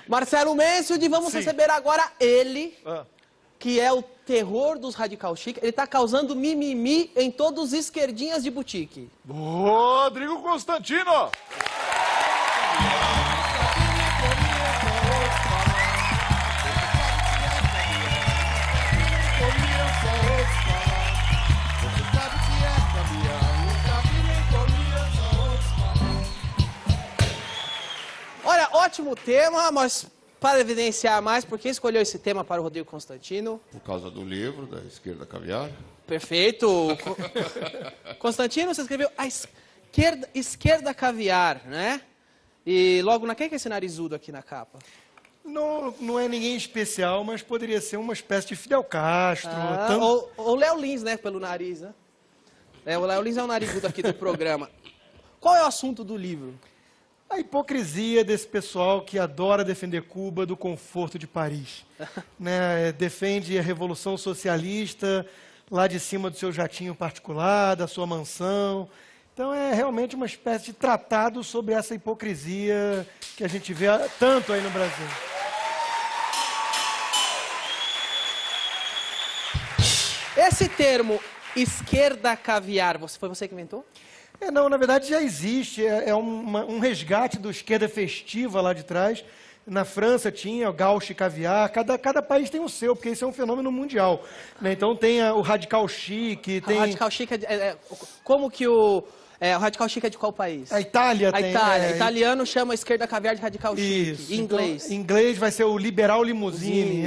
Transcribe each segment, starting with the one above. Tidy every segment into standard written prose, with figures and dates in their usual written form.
Marcelo Mansfield, vamos receber agora ele, que é o terror dos radical chic. Ele tá causando mimimi em todos os esquerdinhas de boutique. Rodrigo Constantino! Olha, ótimo tema, mas para evidenciar mais, por que escolheu esse tema para o Rodrigo Constantino? Por causa do livro, da Esquerda Caviar. Perfeito. Constantino, você escreveu a esquerda caviar, né? E logo na... Quem é esse narizudo aqui na capa? Não é ninguém especial, mas poderia ser uma espécie de Fidel Castro. Ou Léo Lins, né? Pelo nariz, né? O Léo Lins é o narizudo aqui do programa. Qual é o assunto do livro? A hipocrisia desse pessoal que adora defender Cuba do conforto de Paris. Né? Defende a Revolução Socialista lá de cima do seu jatinho particular, da sua mansão. Então é realmente uma espécie de tratado sobre essa hipocrisia que a gente vê tanto aí no Brasil. Esse termo, esquerda caviar, foi você que inventou? Não, na verdade já existe, um resgate do esquerda festiva lá de trás. Na França tinha o gauche caviar, cada país tem o seu, porque isso é um fenômeno mundial. Né? Então tem o radical chic, tem... O radical chic como que o radical chic é de qual país? A Itália tem. A Itália. Italiano chama a esquerda caviar de radical chic. Isso. Em inglês? Então, em inglês vai ser o liberal limousine.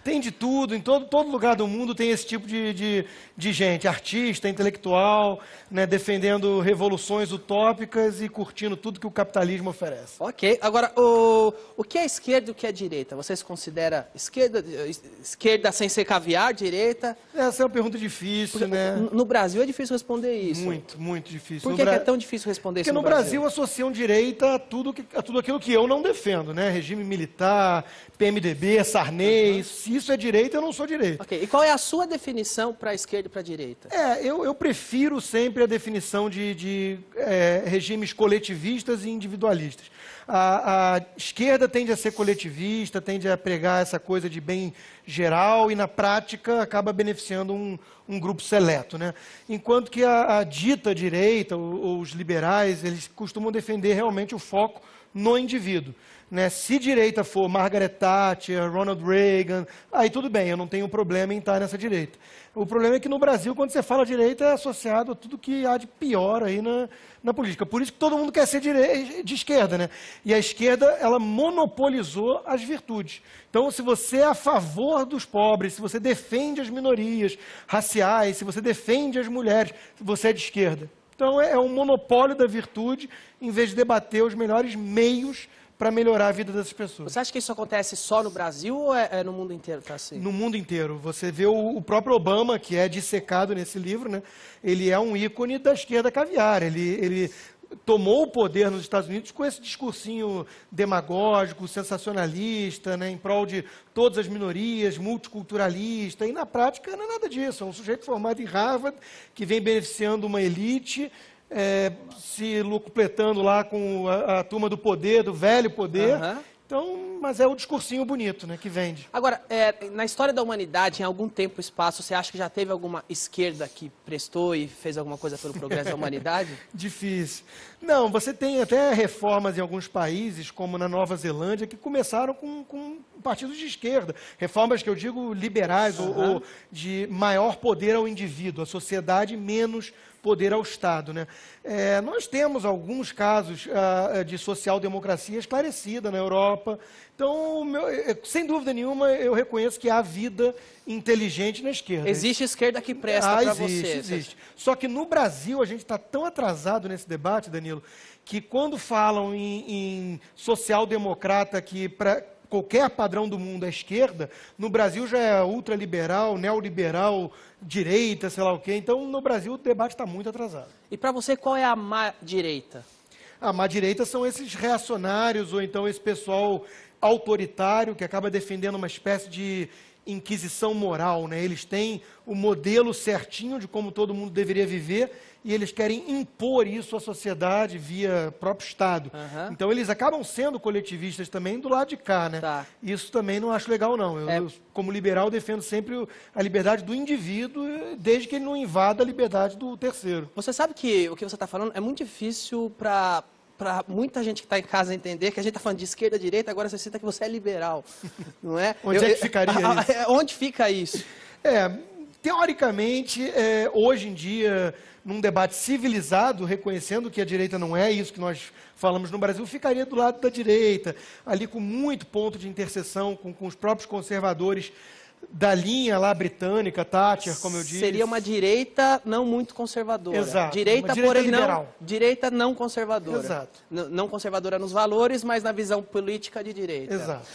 Tem de tudo, em todo lugar do mundo tem esse tipo de gente, artista, intelectual, né, defendendo revoluções utópicas e curtindo tudo que o capitalismo oferece. Ok. Agora, o que é esquerda e o que é direita? Você se considera esquerda sem ser caviar, direita? Essa é uma pergunta difícil, né? No Brasil é difícil responder isso. Muito difícil. Por que é tão difícil responder isso no Brasil? Porque no Brasil associam direita a tudo aquilo que eu não defendo, né? Regime militar, PMDB, Sarney, se isso é direita, eu não sou direita. Ok. E qual é a sua definição para a esquerda e para a direita? Eu prefiro sempre a definição de regimes coletivistas e individualistas. A esquerda tende a ser coletivista, tende a pregar essa coisa de bem geral e, na prática, acaba beneficiando um grupo seleto, né? Enquanto que a dita direita, ou os liberais, eles costumam defender realmente o foco no indivíduo. Né? Se direita for Margaret Thatcher, Ronald Reagan, aí tudo bem, eu não tenho problema em estar nessa direita. O problema é que no Brasil, quando você fala direita, é associado a tudo que há de pior aí na política. Por isso que todo mundo quer ser de esquerda, né? E a esquerda, ela monopolizou as virtudes. Então, se você é a favor dos pobres, se você defende as minorias raciais, se você defende as mulheres, você é de esquerda. Então, é um monopólio da virtude, em vez de debater os melhores meios para melhorar a vida dessas pessoas. Você acha que isso acontece só no Brasil ou é no mundo inteiro? Tá assim? No mundo inteiro. Você vê o próprio Obama, que é dissecado nesse livro, né? Ele é um ícone da esquerda caviar. Ele tomou o poder nos Estados Unidos com esse discursinho demagógico, sensacionalista, né? Em prol de todas as minorias, multiculturalista. E na prática não é nada disso. É um sujeito formado em Harvard, que vem beneficiando uma elite, se locupletando lá com a turma do poder, do velho poder. Então, mas é o discursinho bonito, né, que vende. Agora, na história da humanidade, em algum tempo e espaço, você acha que já teve alguma esquerda que prestou e fez alguma coisa pelo progresso da humanidade? Difícil. Não, você tem até reformas em alguns países, como na Nova Zelândia, que começaram com partidos de esquerda. Reformas que eu digo liberais, ou de maior poder ao indivíduo, a sociedade menos poder ao Estado, né? Nós temos alguns casos de social-democracia esclarecida na Europa. Então, sem dúvida nenhuma, eu reconheço que há vida inteligente na esquerda. Existe esquerda que presta para você. Existe. Só que no Brasil, a gente está tão atrasado nesse debate, Danilo, que quando falam em social-democrata que para qualquer padrão do mundo é esquerda, no Brasil já é ultraliberal, neoliberal, direita, sei lá o quê. Então, no Brasil, o debate está muito atrasado. E para você, qual é a má direita? A má direita são esses reacionários, ou então esse pessoal autoritário que acaba defendendo uma espécie de inquisição moral, né? Eles têm o modelo certinho de como todo mundo deveria viver e eles querem impor isso à sociedade via próprio Estado. Então, eles acabam sendo coletivistas também do lado de cá, né? Tá. Isso também não acho legal, não. Eu, como liberal, defendo sempre a liberdade do indivíduo, desde que ele não invada a liberdade do terceiro. Você sabe que o que você está falando é muito difícil para muita gente que está em casa entender que a gente está falando de esquerda e direita, agora você cita que você é liberal, não é? Onde é que ficaria isso? Onde fica isso? Teoricamente, hoje em dia, num debate civilizado, reconhecendo que a direita não é isso que nós falamos no Brasil, ficaria do lado da direita, ali com muito ponto de interseção com os próprios conservadores da linha lá britânica, Thatcher, como eu disse. Seria uma direita não muito conservadora. Exato. Direita, porém liberal. Direita não conservadora. Exato. Não conservadora nos valores, mas na visão política de direita. Exato.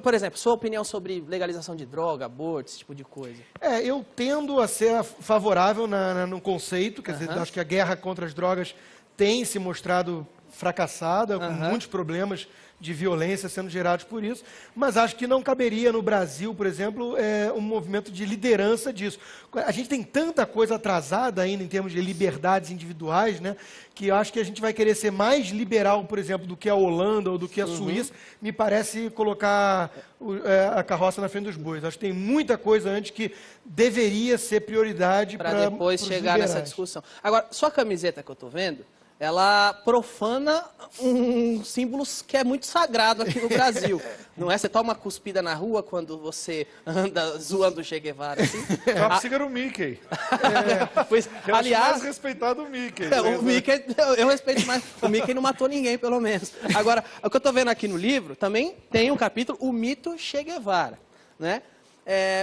Por exemplo, sua opinião sobre legalização de droga, aborto, esse tipo de coisa? Eu tendo a ser favorável no conceito, quer dizer, acho que a guerra contra as drogas tem se mostrado fracassada, com muitos problemas de violência sendo gerados por isso, mas acho que não caberia no Brasil, por exemplo, um movimento de liderança disso. A gente tem tanta coisa atrasada ainda em termos de liberdades individuais, né, que eu acho que a gente vai querer ser mais liberal, por exemplo, do que a Holanda ou do que a Suíça, me parece colocar a carroça na frente dos bois. Acho que tem muita coisa antes que deveria ser prioridade para depois chegar nessa discussão. Agora, sua camiseta que eu estou vendo, ela profana um símbolo que é muito sagrado aqui no Brasil. Não é? Você toma uma cuspida na rua quando você anda zoando o Che Guevara, assim? Top Cigar o Mickey. Eu aliás, mais respeitado o Mickey. O Mickey, eu respeito mais. O Mickey não matou ninguém, pelo menos. Agora, o que eu estou vendo aqui no livro, também tem um capítulo, o mito Che Guevara, né?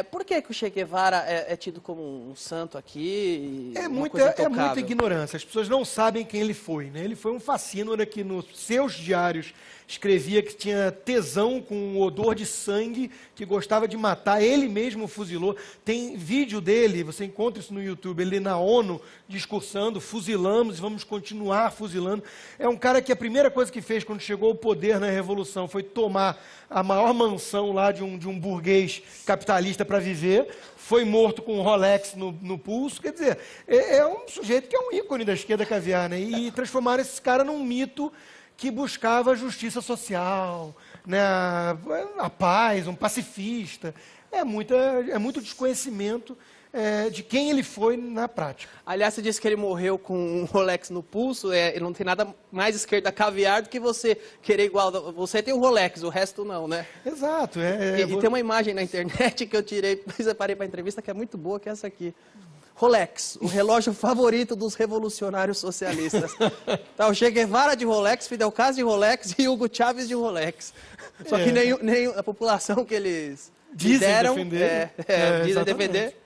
Por que o Che Guevara é tido como um santo aqui? É muita ignorância. As pessoas não sabem quem ele foi, né? Ele foi um fascínora que nos seus diários escrevia que tinha tesão com um odor de sangue, que gostava de matar. Ele mesmo fuzilou. Tem vídeo dele, você encontra isso no YouTube, ele na ONU discursando, fuzilamos e vamos continuar fuzilando. É um cara que a primeira coisa que fez quando chegou ao poder na Revolução foi tomar a maior mansão lá de um burguês capitalista para viver, foi morto com um Rolex no pulso. Quer dizer, é um sujeito que é um ícone da esquerda caviar, né? E transformaram esse cara num mito que buscava a justiça social, né? A paz, um pacifista. É muito desconhecimento de quem ele foi na prática. Aliás, você disse que ele morreu com um Rolex no pulso, ele não tem nada mais esquerda caviar do que você querer igual. Você tem o Rolex, o resto não, né? Exato. E tem uma imagem na internet que eu tirei, separei para a entrevista, que é muito boa, que é essa aqui. Rolex, o relógio favorito dos revolucionários socialistas. Tá o Che Guevara de Rolex, Fidel Castro de Rolex e Hugo Chávez de Rolex. Só que nem a população que eles dizem defender. Dizem defender.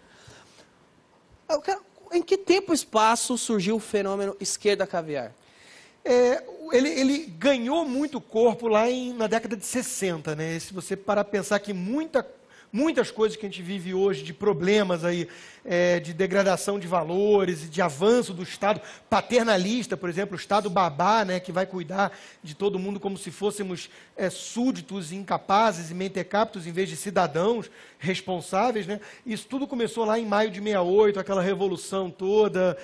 Em que tempo e espaço surgiu o fenômeno esquerda caviar? Ele ganhou muito corpo lá na década de 60, né? Se você parar para pensar que muitas coisas que a gente vive hoje, de problemas aí, de degradação de valores e de avanço do Estado paternalista, por exemplo, o Estado babá, né, que vai cuidar de todo mundo como se fôssemos súditos, incapazes e mentecaptos, em vez de cidadãos responsáveis, né? Isso tudo começou lá em maio de 68, aquela revolução toda,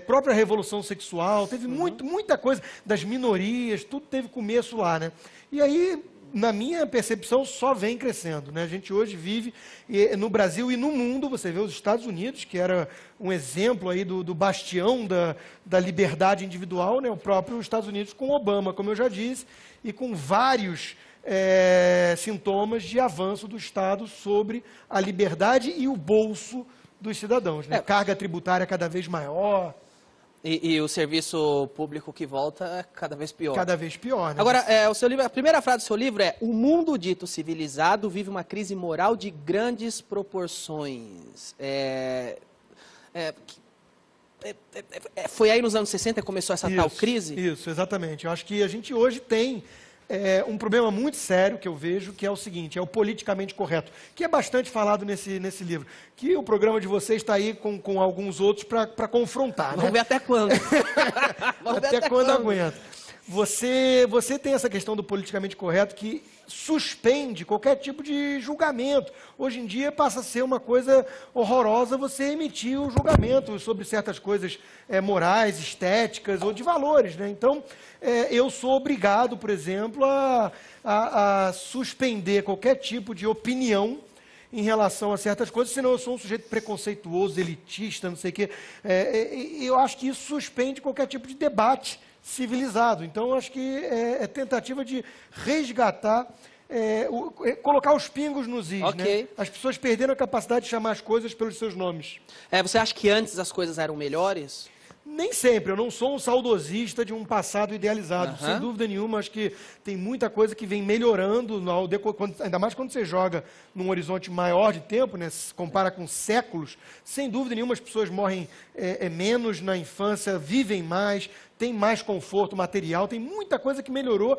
própria revolução sexual, teve muita coisa das minorias, tudo teve começo lá, né? E aí, na minha percepção, só vem crescendo, né? A gente hoje vive no Brasil e no mundo, você vê os Estados Unidos, que era um exemplo aí do bastião da liberdade individual, né? O próprio Estados Unidos com Obama, como eu já disse, e com vários sintomas de avanço do Estado sobre a liberdade e o bolso dos cidadãos, né? Carga tributária cada vez maior. E o serviço público que volta é cada vez pior. Cada vez pior, né? Agora, o seu livro, a primeira frase do seu livro é: o mundo dito civilizado vive uma crise moral de grandes proporções. Foi aí nos anos 60 que começou essa tal crise? Isso, exatamente. Eu acho que a gente hoje tem um problema muito sério que eu vejo, que é o seguinte, é o politicamente correto, que é bastante falado nesse livro, que o programa de vocês está aí com alguns outros para confrontar. Vamos ver até quando. Até quando aguenta. você tem essa questão do politicamente correto que suspende qualquer tipo de julgamento. Hoje em dia passa a ser uma coisa horrorosa você emitir um julgamento sobre certas coisas morais, estéticas ou de valores, né? Então, eu sou obrigado, por exemplo, a suspender qualquer tipo de opinião em relação a certas coisas, senão eu sou um sujeito preconceituoso, elitista, não sei o quê. Eu acho que isso suspende qualquer tipo de debate civilizado. Então, eu acho que é tentativa de resgatar, colocar os pingos nos is, Ok. né? As pessoas perderam a capacidade de chamar as coisas pelos seus nomes. Você acha que antes as coisas eram melhores? Nem sempre, eu não sou um saudosista de um passado idealizado. Aham. Sem dúvida nenhuma, acho que tem muita coisa que vem melhorando, ainda mais quando você joga num horizonte maior de tempo, né? Se compara com séculos. Sem dúvida nenhuma, as pessoas morrem menos na infância, vivem mais, têm mais conforto material, tem muita coisa que melhorou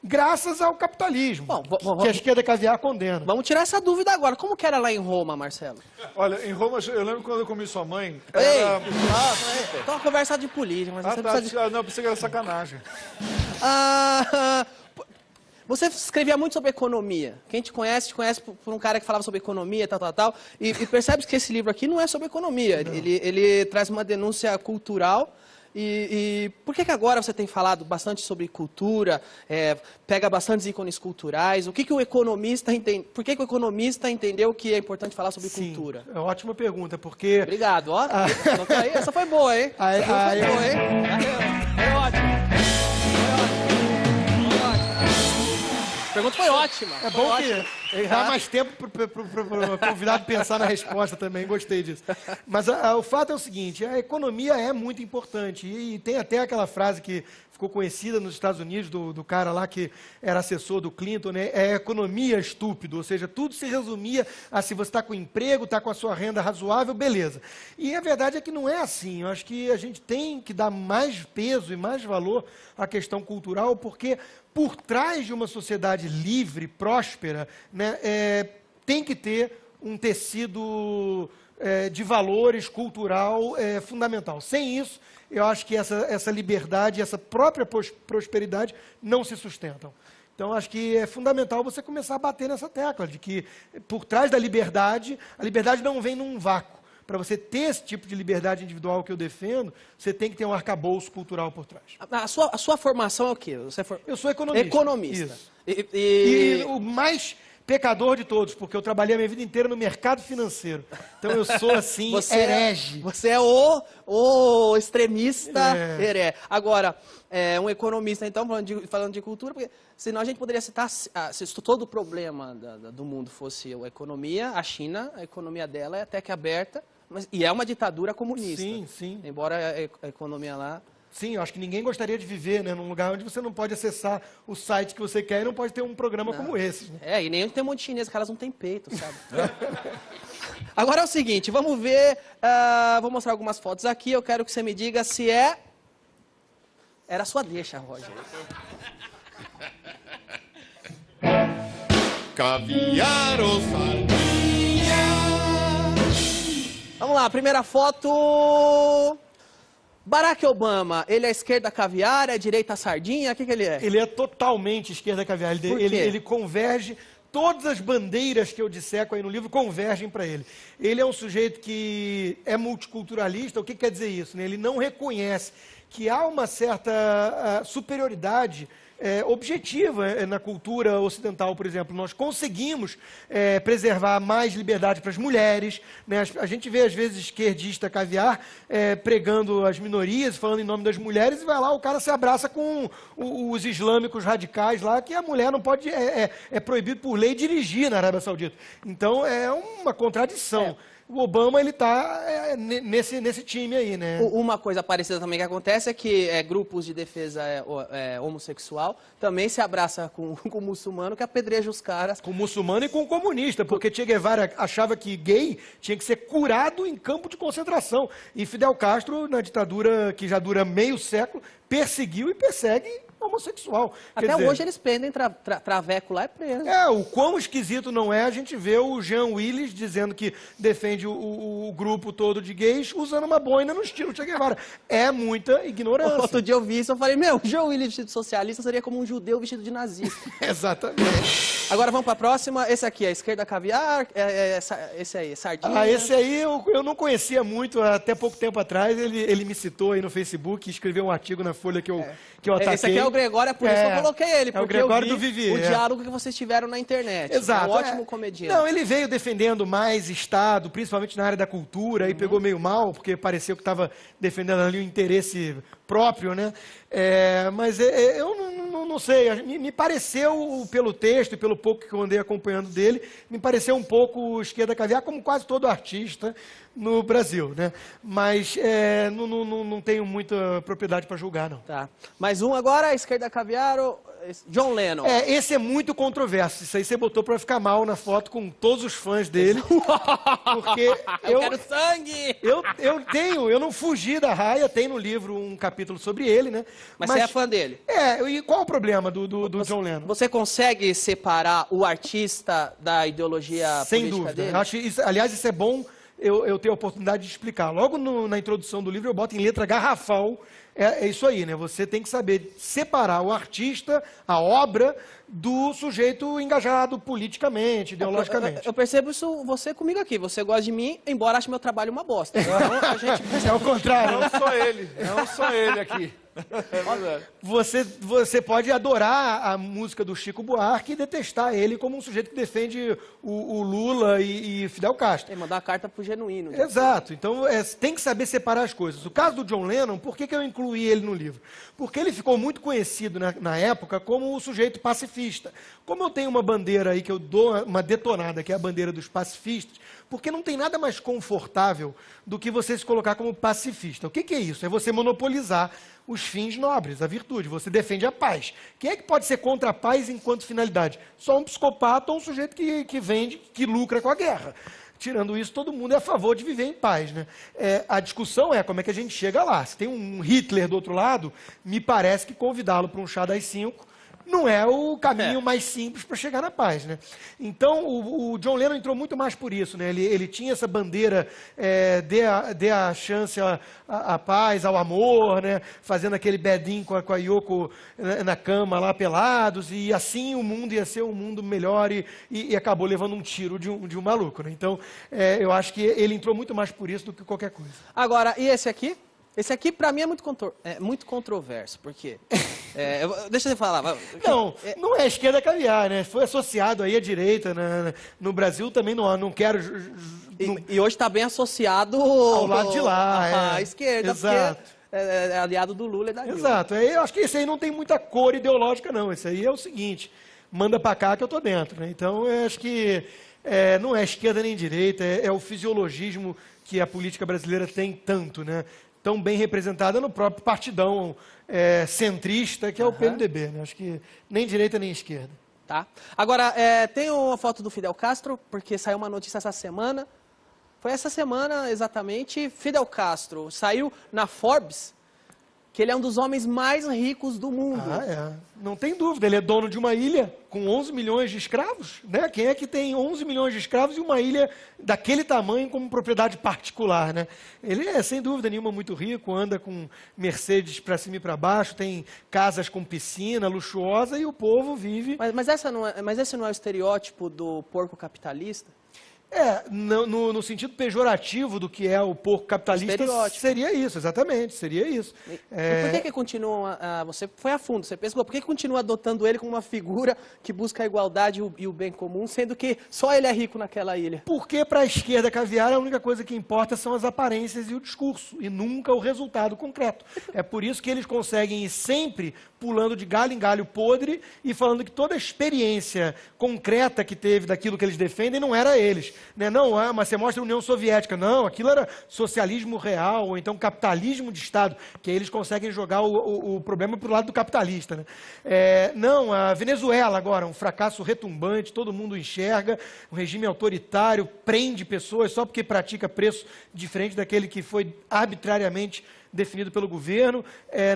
graças ao capitalismo, Bom, que a esquerda caviar condena. Vamos tirar essa dúvida agora. Como que era lá em Roma, Marcelo? Olha, em Roma, eu lembro quando eu comi sua mãe. Ei! Era... Tá uma conversa de política, mas você precisa de... Não, pensei que era sacanagem. Você escrevia muito sobre economia. Quem te conhece por um cara que falava sobre economia, tal. E percebe que esse livro aqui não é sobre economia. Ele traz uma denúncia cultural. E por que agora você tem falado bastante sobre cultura, pega bastantes ícones culturais? O que o economista entende? Por que o economista entendeu que é importante falar sobre cultura? É uma ótima pergunta, porque... Obrigado, ó. Essa foi boa, hein? Essa foi boa, hein? Foi ótimo. A pergunta foi ótima. É bom que dá mais tempo para o convidado pensar na resposta também, gostei disso. Mas o fato é o seguinte, a economia é muito importante, e tem até aquela frase que ficou conhecida nos Estados Unidos, do cara lá que era assessor do Clinton, né? É economia estúpido, ou seja, tudo se resumia a se você está com emprego, está com a sua renda razoável, beleza. E a verdade é que não é assim, eu acho que a gente tem que dar mais peso e mais valor à questão cultural, porque por trás de uma sociedade livre, próspera, né, tem que ter um tecido de valores cultural fundamental. Sem isso, eu acho que essa liberdade, essa própria prosperidade não se sustentam. Então, acho que é fundamental você começar a bater nessa tecla, de que por trás da liberdade, a liberdade não vem num vácuo. Para você ter esse tipo de liberdade individual que eu defendo, você tem que ter um arcabouço cultural por trás. A sua formação é o quê? Eu sou economista. Economista. Isso. E o mais pecador de todos, porque eu trabalhei a minha vida inteira no mercado financeiro. Então eu sou, assim, herege. Você é o extremista herege. Agora, um economista, então, falando de cultura, porque senão a gente poderia citar, se todo o problema do mundo fosse a economia, a China, a economia dela é até que aberta, e é uma ditadura comunista. Sim, sim. Embora a economia lá... Sim, eu acho que ninguém gostaria de viver, né, num lugar onde você não pode acessar o site que você quer e não pode ter um programa como esse. Né? E nem tem um monte de chinês, que elas não têm peito, sabe? Agora é o seguinte, vamos ver, vou mostrar algumas fotos aqui, eu quero que você me diga se era a sua deixa, Roger. Caviar ou sardinha? Vamos lá, primeira foto... Barack Obama, ele é esquerda caviar, é direita sardinha, o que ele é? Ele é totalmente esquerda caviar, ele converge, todas as bandeiras que eu disseco aí no livro convergem para ele. Ele é um sujeito que é multiculturalista, o que quer dizer isso? Né? Ele não reconhece que há uma certa superioridade objetiva na cultura ocidental, por exemplo. Nós conseguimos preservar mais liberdade para as mulheres, né? A gente vê, às vezes, esquerdista caviar pregando as minorias, falando em nome das mulheres, e vai lá, o cara se abraça com os islâmicos radicais lá, que a mulher não pode, é proibido por lei dirigir na Arábia Saudita. Então, é uma contradição. O Obama, ele está nesse time aí, né? Uma coisa parecida também que acontece é que grupos de defesa homossexual também se abraçam com o muçulmano que apedreja os caras. Com o muçulmano e com o comunista, porque Che Guevara achava que gay tinha que ser curado em campo de concentração. E Fidel Castro, na ditadura que já dura meio século, perseguiu e persegue homossexual. Quer Até dizer, hoje eles prendem traveco lá, é preso. o quão esquisito não é a gente ver o Jean Willis dizendo que defende o grupo todo de gays usando uma boina no estilo Che Guevara. É muita ignorância. Outro dia eu vi isso, eu falei, meu, o João Willis vestido de socialista seria como um judeu vestido de nazista. Exatamente. Agora vamos para a próxima. Esse aqui, a esquerda caviar, esse aí, sardinha. Esse aí eu não conhecia muito, até pouco tempo atrás ele me citou aí no Facebook, escreveu um artigo na Folha que eu ataquei. Esse aqui é o Gregório, é por isso que eu coloquei ele, é o porque Gregório eu do vi Vivier, o diálogo que vocês tiveram na internet. Exato. É um ótimo comediante. Não, ele veio defendendo mais Estado, principalmente na área da cultura, e pegou meio mal, porque pareceu que estava defendendo ali o interesse próprio, né? Mas eu não sei, me pareceu, pelo texto e pelo pouco que eu andei acompanhando dele, me pareceu um pouco esquerda caviar, como quase todo artista no Brasil, né? Mas não tenho muita propriedade para julgar, não. Tá. Mais um agora, a esquerda caviar, John Lennon. Esse é muito controverso. Isso aí você botou para ficar mal na foto com todos os fãs dele. Porque eu quero sangue! Eu não fugi da raia, tem no livro um capítulo sobre ele, né? Mas você é fã dele? E qual o problema do John Lennon? Você consegue separar o artista da ideologia Sem política dúvida. dele? Acho aliás, isso é bom eu ter a oportunidade de explicar. Logo na introdução do livro eu boto em letra garrafal. É isso aí, né? Você tem que saber separar o artista, a obra, do sujeito engajado politicamente, ideologicamente. Eu percebo isso você comigo aqui. Você gosta de mim, embora ache meu trabalho uma bosta. Então, a gente... É o contrário. Não só ele aqui. Você pode adorar a música do Chico Buarque e detestar ele como um sujeito que defende o Lula e Fidel Castro. Tem que mandar uma carta pro genuíno. Exato. Então, tem que saber separar as coisas. O caso do John Lennon, por que eu incluí ele no livro? Porque ele ficou muito conhecido na época como o sujeito pacifista. Como eu tenho uma bandeira aí que eu dou uma detonada, que é a bandeira dos pacifistas, porque não tem nada mais confortável do que você se colocar como pacifista. O que é isso? É você monopolizar os fins nobres, a virtude. Você defende a paz. Quem é que pode ser contra a paz enquanto finalidade? Só um psicopata ou um sujeito que vende, que lucra com a guerra. Tirando isso, todo mundo é a favor de viver em paz, né? A discussão é como é que a gente chega lá. Se tem um Hitler do outro lado, me parece que convidá-lo para um chá das 5 não é o caminho mais simples para chegar na paz, né? Então, o John Lennon entrou muito mais por isso, né? Ele tinha essa bandeira, dê a chance à paz, ao amor, né? Fazendo aquele bedinho com a Yoko na cama lá, pelados, e assim o mundo ia ser um mundo melhor e acabou levando um tiro de um maluco, né? Então, eu acho que ele entrou muito mais por isso do que qualquer coisa. Agora, e esse aqui? Esse aqui, para mim, é muito controverso, porque... deixa eu falar. Não é esquerda caviar, né? Foi associado aí à direita. No Brasil também não quero... E hoje está bem associado... Ao lado de lá, à esquerda, exato. Porque é aliado do Lula e da Dilma. Exato. Eu acho que esse aí não tem muita cor ideológica, não. Esse aí é o seguinte, manda para cá que eu tô dentro, né? Então, eu acho que não é esquerda nem direita, é o fisiologismo que a política brasileira tem tanto, né? Tão bem representada no próprio partidão centrista, que é o PMDB. Né? Acho que nem direita nem esquerda. Tá. Agora, tem uma foto do Fidel Castro, porque saiu uma notícia essa semana. Foi essa semana, exatamente, Fidel Castro saiu na Forbes, que ele é um dos homens mais ricos do mundo. Não tem dúvida, ele é dono de uma ilha com 11 milhões de escravos, né? Quem é que tem 11 milhões de escravos e uma ilha daquele tamanho como propriedade particular, né? Ele é, sem dúvida nenhuma, muito rico, anda com Mercedes para cima e para baixo, tem casas com piscina luxuosa e o povo vive... Mas esse não é o estereótipo do porco capitalista? No sentido pejorativo do que é o porco capitalista, seria isso, exatamente, seria isso. E por que continua, você foi a fundo, você pensou, por que continua adotando ele como uma figura que busca a igualdade e o bem comum, sendo que só ele é rico naquela ilha? Porque para a esquerda caviar, a única coisa que importa são as aparências e o discurso, e nunca o resultado concreto. É por isso que eles conseguem ir sempre pulando de galho em galho podre e falando que toda a experiência concreta que teve daquilo que eles defendem não era eles. Né? Não, mas você mostra a União Soviética. Não, aquilo era socialismo real, ou então capitalismo de Estado, que aí eles conseguem jogar o problema para o lado do capitalista. Né? Não, a Venezuela agora, um fracasso retumbante, todo mundo enxerga, um regime autoritário, prende pessoas só porque pratica preço diferente daquele que foi arbitrariamente definido pelo governo,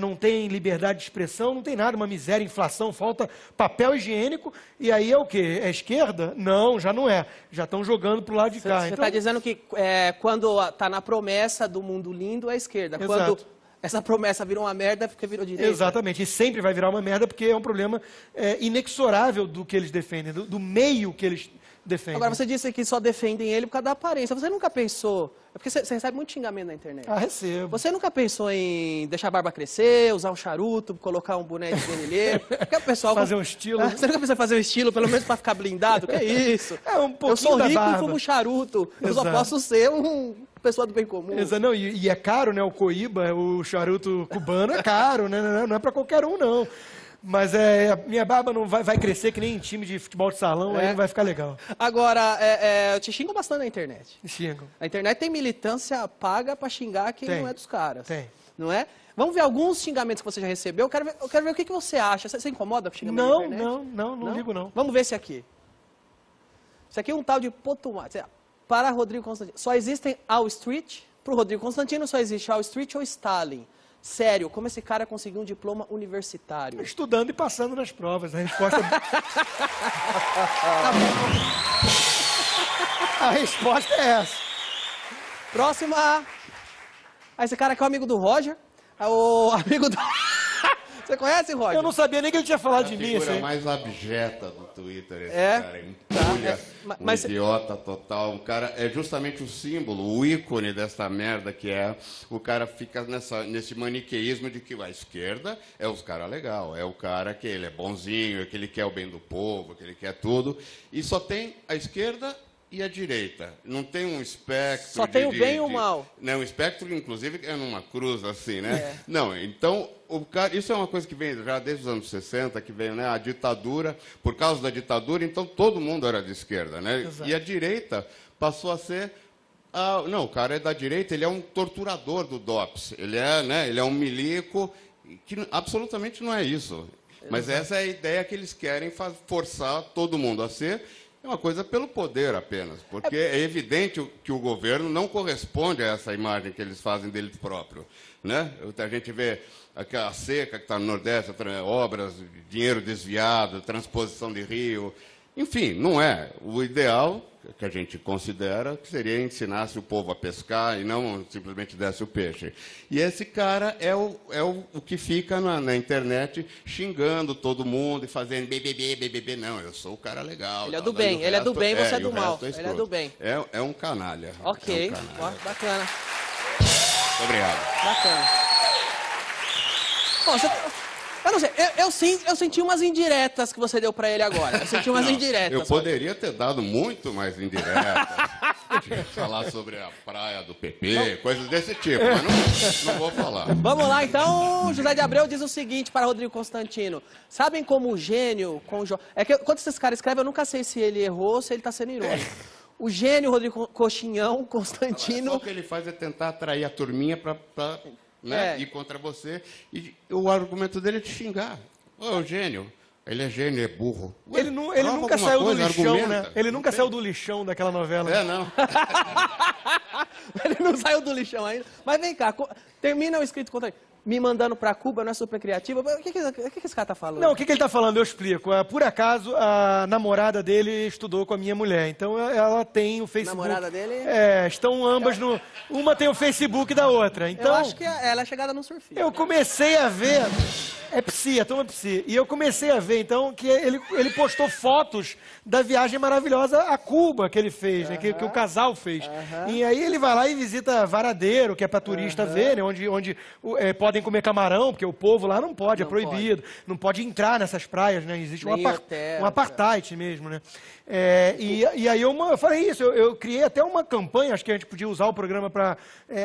não tem liberdade de expressão, não tem nada, uma miséria, inflação, falta papel higiênico, e aí é o quê? É esquerda? Não, já não é. Já estão jogando para o lado de cá. Você está dizendo que quando está na promessa do mundo lindo, é esquerda. Exato. Quando essa promessa virou uma merda, porque virou direita. Exatamente, e sempre vai virar uma merda, porque é um problema inexorável do que eles defendem, do meio que eles defendem. Agora, você disse que só defendem ele por causa da aparência. Você nunca pensou... É porque você recebe muito xingamento na internet. Ah, recebo. Você nunca pensou em deixar a barba crescer, usar um charuto, colocar um boné de guerrilheiro? Porque o pessoal... Fazer um estilo. Você nunca pensou em fazer um estilo, pelo menos para ficar blindado? Que isso? Um pouquinho eu sou da rico barba. e fumo charuto. Eu só Exato. posso ser pessoa do bem comum. Exato, não, e é caro, né? O coíba, o charuto cubano é caro, né? Não é para qualquer um, não. Mas a minha barba não vai crescer que nem em time de futebol de salão, aí não vai ficar legal. Agora, te xingam bastante na internet. Xingam. A internet tem militância paga para xingar quem não é dos caras. Tem. Não é? Vamos ver alguns xingamentos que você já recebeu. Eu quero ver o que você acha. Você incomoda com xingamento na internet? Não ligo, não. Vamos ver esse aqui. Esse aqui é um tal de Potomate. Para Rodrigo Constantino. Só existem All Street? Para o Rodrigo Constantino só existe All Street ou Stalin? Sério, como esse cara conseguiu um diploma universitário? Estudando e passando nas provas. A resposta... A resposta é essa. Próxima. Esse cara aqui é o amigo do Roger. É o amigo do... Você conhece, Roger? Eu não sabia nem que ele tinha falado de mim. A figura assim. mais abjeta do Twitter, esse É? cara. Empulha, Mas- idiota total. Um cara é justamente o símbolo, o ícone dessa merda que é. O cara fica nesse maniqueísmo de que a esquerda é os caras legal, é o cara que ele é bonzinho, é que ele quer o bem do povo, que ele quer tudo. E só tem a esquerda e a direita. Não tem um espectro. Só tem o bem e o mal. Não, o espectro, inclusive, é numa cruz assim, né? Não, então, o cara, isso é uma coisa que vem já desde os anos 60, que veio, né? A ditadura, por causa da ditadura, então todo mundo era de esquerda, né? Exato. E a direita passou a ser... não, o cara é da direita, ele é um torturador do DOPS. Ele é um milico, que absolutamente não é isso. Mas essa é a ideia que eles querem forçar todo mundo a ser. É uma coisa pelo poder apenas, porque é evidente que o governo não corresponde a essa imagem que eles fazem dele próprio, né? A gente vê aquela seca que está no Nordeste, obras, dinheiro desviado, transposição de rio, enfim, não é. O ideal que a gente considera que seria ensinasse o povo a pescar e não simplesmente desse o peixe. E esse cara é o que fica na internet xingando todo mundo e fazendo BBB. Não, eu sou o cara legal. Ele é do bem, ele é do bem, você é do mal. Ele é do bem. É um canalha. Ok, É um canalha. ó, bacana. Muito obrigado. Bacana. Bom, eu não sei, eu senti umas indiretas que você deu pra ele agora. Eu senti umas indiretas. Eu poderia ter dado muito mais indiretas. Falar sobre a praia do PP, coisas desse tipo, mas não vou falar. Vamos lá, então. José de Abreu diz o seguinte para Rodrigo Constantino. Sabem como o gênio... É que quando esses caras escrevem, eu nunca sei se ele errou ou se ele está sendo irônico. O gênio Rodrigo Coxinhão, Constantino... Só o que ele faz é tentar atrair a turminha para ir contra você. E o argumento dele é te xingar. Ô, gênio. Ele é gênio, ele é burro. Ele nunca saiu do lixão, né? Ele nunca saiu do lixão daquela novela. Não. Ele não saiu do lixão ainda. Mas vem cá, termina o escrito contra ele. Me mandando pra Cuba, não é super criativa. O que esse cara tá falando? Não, o que ele tá falando? Eu explico. Por acaso, a namorada dele estudou com a minha mulher. Então, ela tem o Facebook. Namorada dele? Estão ambas no... Uma tem o Facebook da outra. Então, eu acho que ela é chegada no surfista. eu comecei a ver... É psi, a turma é psi. E eu comecei a ver, então, que ele postou fotos da viagem maravilhosa a Cuba que ele fez, né? Que o casal fez. E aí ele vai lá e visita Varadeiro, que é para turista ver, né? Onde podem comer camarão, porque o povo lá não pode, é proibido. Não pode entrar nessas praias, né? Existe um apartheid mesmo, né? E aí eu falei isso, eu criei até uma campanha, acho que a gente podia usar o programa para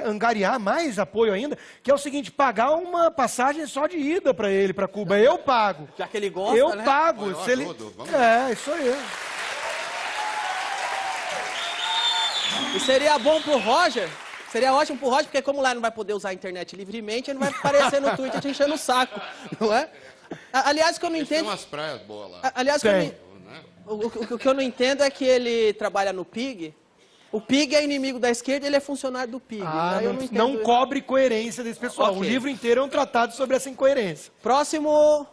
angariar mais apoio ainda, que é o seguinte, pagar uma passagem só de ida para ele, para Cuba. Eu pago. Já que ele gosta, eu né? pago. Se ele... isso aí. E seria bom pro Roger, seria ótimo pro Roger, porque como lá não vai poder usar a internet livremente, ele não vai aparecer no Twitter te enchendo o saco, não é? Aliás, o que eu não entendo... Tem umas praias boas lá. Aliás, o que eu não entendo é que ele trabalha no PIG, O PIG é inimigo da esquerda, ele é funcionário do PIG. Ah, Daí eu não, entendo não isso. cobre coerência desse pessoal. Ok. O livro inteiro é um tratado sobre essa incoerência. Próximo.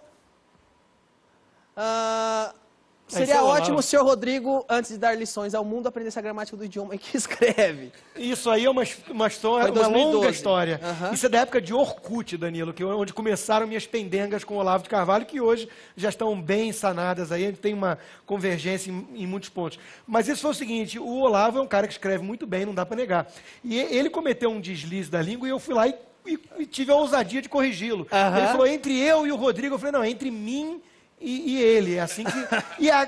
Aí Seria você ótimo Olavo. o senhor Rodrigo, antes de dar lições ao mundo, aprendesse a gramática do idioma em que escreve. Isso aí é uma história, Foi uma 2012. longa história. Aham. Isso é da época de Orkut, Danilo, que onde começaram minhas pendengas com o Olavo de Carvalho, que hoje já estão bem sanadas aí, a gente tem uma convergência em muitos pontos. Mas isso foi o seguinte, o Olavo é um cara que escreve muito bem, não dá para negar. E ele cometeu um deslize da língua e eu fui lá e tive a ousadia de corrigi-lo. Aham. Ele falou, entre eu e o Rodrigo, eu falei, não, entre mim e ele, é assim que...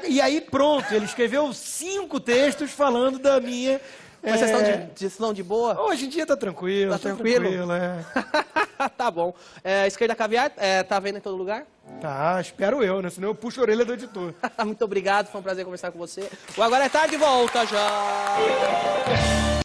E aí, pronto, ele escreveu 5 textos falando da minha... Mas vocês estão de boa? Hoje em dia tá tranquilo, Tá tranquilo? é. Tá bom. Esquerda Caviar, tá vendo em todo lugar? Tá, espero eu, né? Senão eu puxo a orelha do editor. Muito obrigado, foi um prazer conversar com você. O Agora é Tarde volta já!